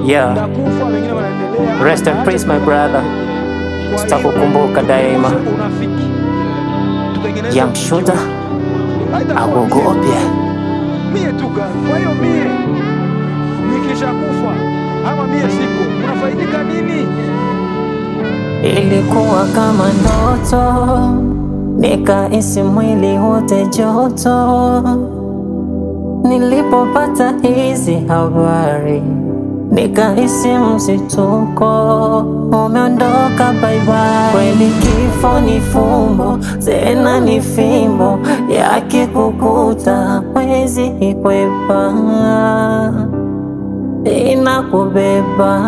Yeah. Rest in peace my brother, tutakukumbuka daima. Young shooter agogope mie tu gani? Kwa hiyo mie nikisha kufa ama mie siko, unafaidika nini? Ilikuwa kama ndoto, nikahisi mwili wote joto. Nilipopata hizi habari, nikahisi msituko umeondoka, bye bye. Kweli kifo ni fumbo, tena ni fimbo, yakikukuta wezi ikwepa, inakubeba.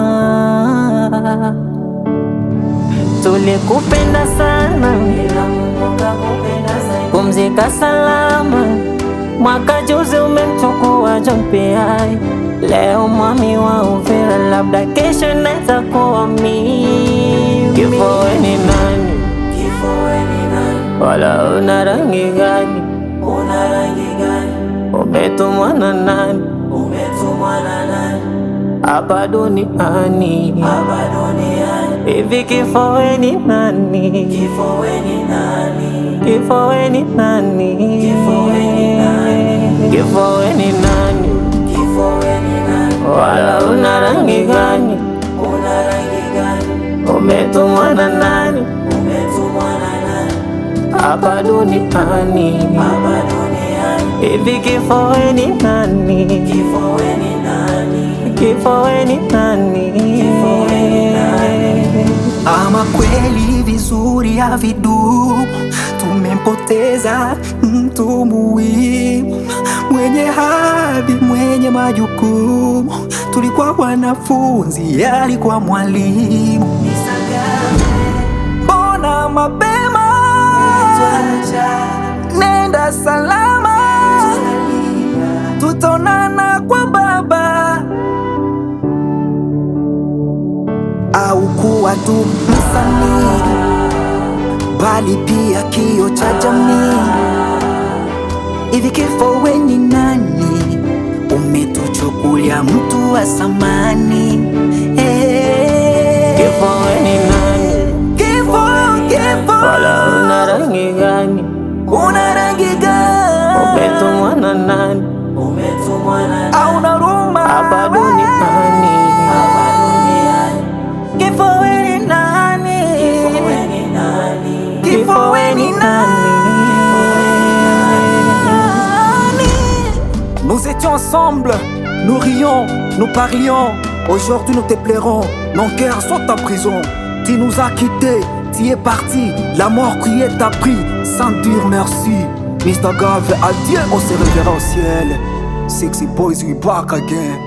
Tulikupenda sana, ila Mungu kakupenda zaidi. Pumzika salama, mwaka juzi umemchukua John P.I. Leo mwami wa Uvira, labda kesho naeza kuwa mimi. Kifo we ni nani? Kifo we ni nani? Wala una rangi gani? Una rangi gani? Umetumwa na nani? Umetumwa na nani? Hapa duniani, hapa duniani. Hivi kifo we ni nani? Kifo we ni nani? Kifo we ni nani? Kifo we ni nani? Kifo we ni nani? Kifo we ni nani? Wala una rangi gani? Una rangi gani? Umetumwa na nani? Umetumwa na nani? Hapa duniani, hapa duniani. Hivi kifo we ni nani? Kifo we ni nani? Kifo we ni nani? Kifo we ni nani? Ama kweli vizuri havidumu, tumempoteza mtu muhimu, mwenye hadhi, mwenye majukumu. Tulikuwa wanafunzi, alikuwa mwalimu. Mbona mapema? Nenda salama, tutaonana kwa Baba. Au kuwa tu msanii, bali pia kioo cha jamii. Hivi kifo we ni nani? Umetuchukulia mtu wa samani. Kifo we ni nani? Kifo, kifo. Wala una rangi gani? Una rangi gani? Umetumwa na nani? Umetumwa na nani? Au na ruma hapa duniani, hapa duniani. Kifo we ni nani? Kifo we ni nani? Kifo we ni nani? Nous étions ensemble, nous rions, nous parlions. Aujourd'hui nous te plairons, nos cœurs sont en prison. Tu nous as quittés, tu es parti, la mort criait t'a pris, sans dire merci. Mr. Gave, adieu, on se reverra au ciel. Sexy boys, we back again.